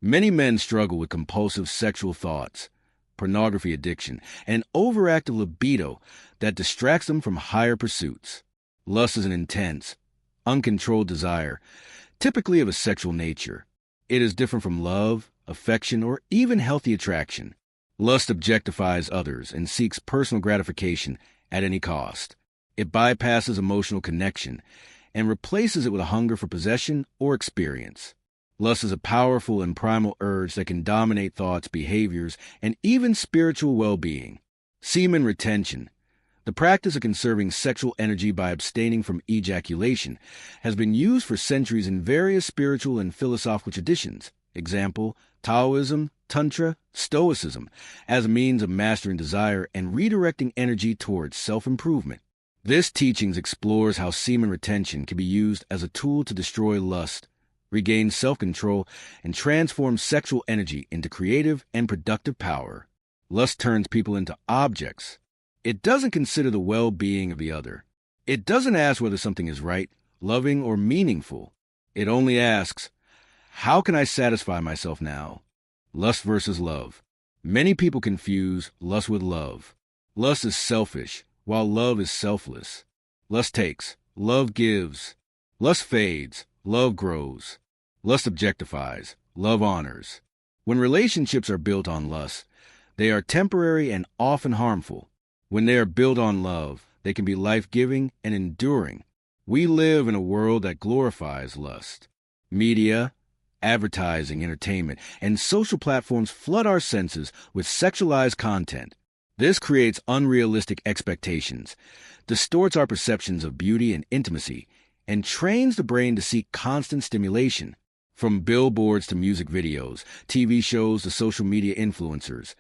Many men struggle with compulsive sexual thoughts, pornography addiction, and overactive libido that distracts them from higher pursuits. Lust is an intense, uncontrolled desire, typically of a sexual nature. It is different from love, affection, or even healthy attraction. Lust objectifies others and seeks personal gratification at any cost. It bypasses emotional connection and replaces it with a hunger for possession or experience. Lust is a powerful and primal urge that can dominate thoughts, behaviors, and even spiritual well-being. Semen retention, the practice of conserving sexual energy by abstaining from ejaculation, has been used for centuries in various spiritual and philosophical traditions. Example, Taoism, Tantra, Stoicism, as a means of mastering desire and redirecting energy towards self-improvement. This teaching explores how semen retention can be used as a tool to destroy lust, regain self-control, and transform sexual energy into creative and productive power. Lust turns people into objects. It doesn't consider the well-being of the other. It doesn't ask whether something is right, loving, or meaningful. It only asks, how can I satisfy myself now? Lust versus love. Many people confuse lust with love. Lust is selfish, while love is selfless. Lust takes, love gives. Lust fades, love grows. Lust objectifies, love honors. When relationships are built on lust, they are temporary and often harmful. When they are built on love, they can be life-giving and enduring. We live in a world that glorifies lust. Media, advertising, entertainment, and social platforms flood our senses with sexualized content. This creates unrealistic expectations, distorts our perceptions of beauty and intimacy, and trains the brain to seek constant stimulation. From billboards to music videos, TV shows to social media influencers,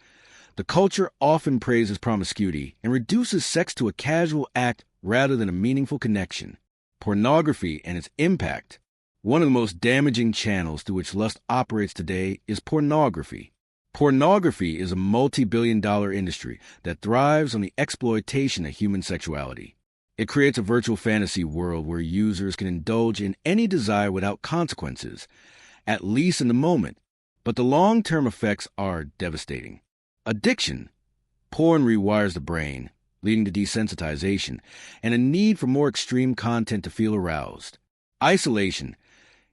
the culture often praises promiscuity and reduces sex to a casual act rather than a meaningful connection. Pornography and its impact. One of the most damaging channels through which lust operates today is pornography. Pornography is a multi-billion-dollar industry that thrives on the exploitation of human sexuality. It creates a virtual fantasy world where users can indulge in any desire without consequences, at least in the moment, but the long-term effects are devastating. Addiction. Porn rewires the brain, leading to desensitization and a need for more extreme content to feel aroused. Isolation.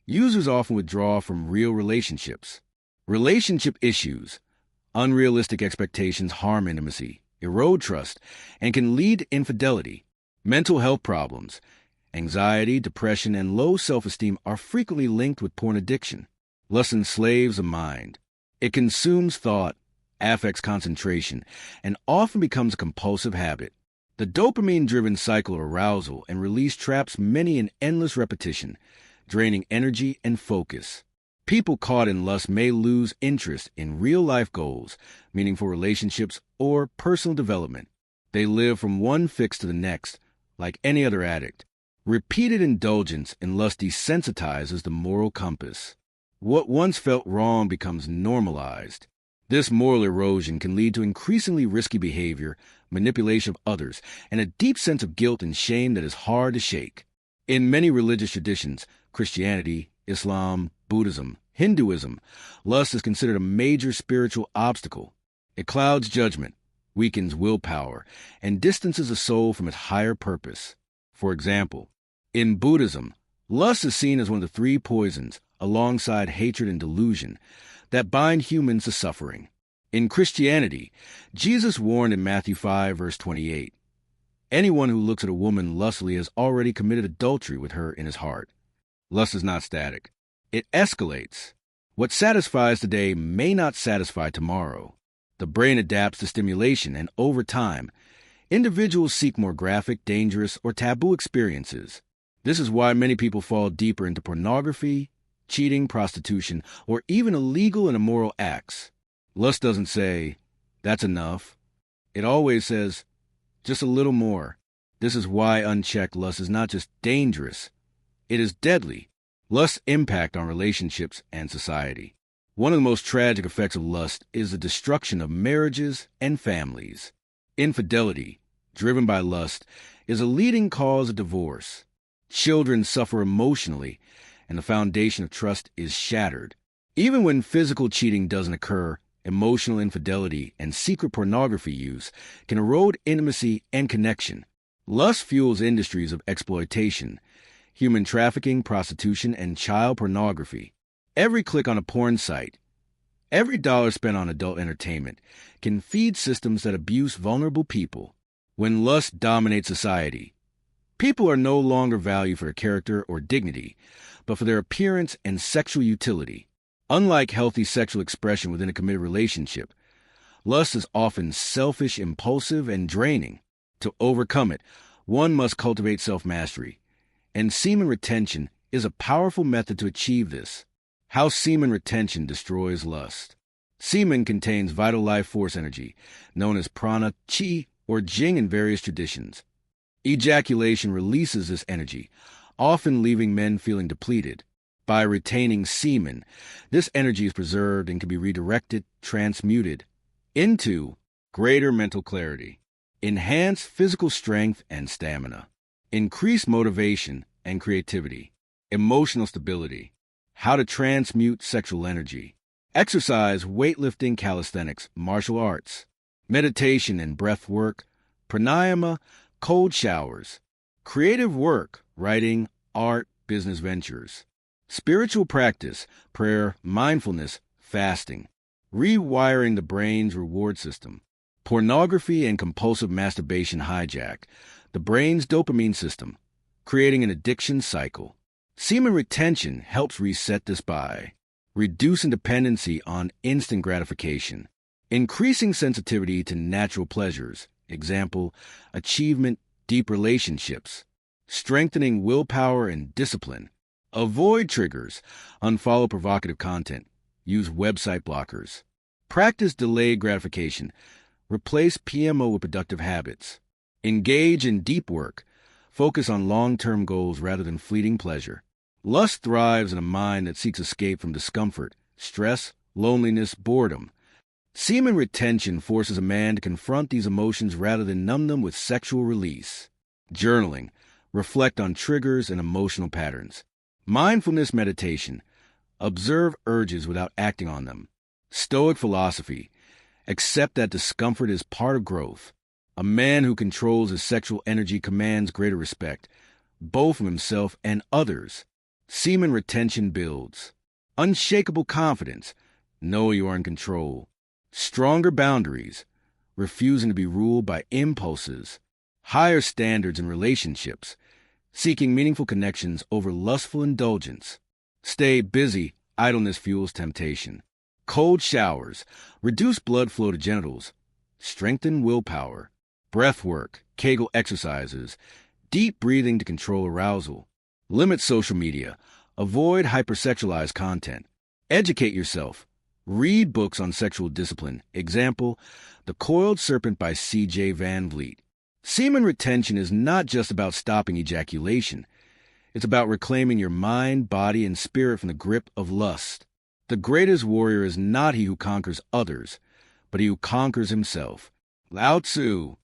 Users often withdraw from real relationships. Relationship issues. Unrealistic expectations harm intimacy, erode trust, and can lead to infidelity. Mental health problems. Anxiety, depression, and low self-esteem are frequently linked with porn addiction. Lust enslaves the mind. It consumes thought, affects concentration, and often becomes a compulsive habit. The dopamine-driven cycle of arousal and release traps many in endless repetition, draining energy and focus. People caught in lust may lose interest in real-life goals, meaningful relationships, or personal development. They live from one fix to the next, like any other addict. Repeated indulgence in lust desensitizes the moral compass. What once felt wrong becomes normalized. This moral erosion can lead to increasingly risky behavior, manipulation of others, and a deep sense of guilt and shame that is hard to shake. In many religious traditions, Christianity, Islam, Buddhism, Hinduism, lust is considered a major spiritual obstacle. It clouds judgment, weakens willpower, and distances the soul from its higher purpose. For example, in Buddhism, lust is seen as one of the three poisons, alongside hatred and delusion, that bind humans to suffering. In Christianity, Jesus warned in Matthew 5, verse 28, anyone who looks at a woman lustfully has already committed adultery with her in his heart. Lust is not static. It escalates. What satisfies today may not satisfy tomorrow. The brain adapts to stimulation, and over time, individuals seek more graphic, dangerous, or taboo experiences. This is why many people fall deeper into pornography, cheating, prostitution, or even illegal and immoral acts. Lust doesn't say, that's enough. It always says, just a little more. This is why unchecked lust is not just dangerous. It is deadly. Lust's impact on relationships and society. One of the most tragic effects of lust is the destruction of marriages and families. Infidelity, driven by lust, is a leading cause of divorce. Children suffer emotionally, and the foundation of trust is shattered. Even when physical cheating doesn't occur, emotional infidelity and secret pornography use can erode intimacy and connection. Lust fuels industries of exploitation, human trafficking, prostitution, and child pornography. Every click on a porn site, every dollar spent on adult entertainment can feed systems that abuse vulnerable people. When lust dominates society, people are no longer valued for their character or dignity, but for their appearance and sexual utility. Unlike healthy sexual expression within a committed relationship, lust is often selfish, impulsive, and draining. To overcome it, one must cultivate self-mastery, and semen retention is a powerful method to achieve this. How semen retention destroys lust. Semen contains vital life force energy, known as prana, chi, or jing in various traditions. Ejaculation releases this energy, often leaving men feeling depleted. By retaining semen, this energy is preserved and can be redirected, transmuted into greater mental clarity, enhanced physical strength and stamina, increased motivation and creativity, emotional stability, how to transmute sexual energy, exercise, weightlifting, calisthenics, martial arts, meditation and breath work, pranayama, cold showers, creative work, writing, art, business ventures, spiritual practice, prayer, mindfulness, fasting, rewiring the brain's reward system, pornography and compulsive masturbation hijack the brain's dopamine system, creating an addiction cycle. Semen retention helps reset this by reducing dependency on instant gratification, increasing sensitivity to natural pleasures, example, achievement, deep relationships, strengthening willpower and discipline. Avoid triggers, unfollow provocative content, use website blockers. Practice delayed gratification, replace PMO with productive habits. Engage in deep work, focus on long-term goals rather than fleeting pleasure. Lust thrives in a mind that seeks escape from discomfort, stress, loneliness, boredom. Semen retention forces a man to confront these emotions rather than numb them with sexual release. Journaling, reflect on triggers and emotional patterns. Mindfulness meditation, observe urges without acting on them. Stoic philosophy, accept that discomfort is part of growth. A man who controls his sexual energy commands greater respect, both from himself and others. Semen retention builds unshakable confidence, know you are in control. Stronger boundaries, refusing to be ruled by impulses. Higher standards in relationships, seeking meaningful connections over lustful indulgence. Stay busy, idleness fuels temptation. Cold showers, reduce blood flow to genitals. Strengthen willpower. Breath work, Kegel exercises, deep breathing to control arousal. Limit social media, avoid hypersexualized content. Educate yourself. Read books on sexual discipline, example, The Coiled Serpent by C.J. Van Vliet. Semen retention is not just about stopping ejaculation. It's about reclaiming your mind, body, and spirit from the grip of lust. The greatest warrior is not he who conquers others, but he who conquers himself. Lao Tzu,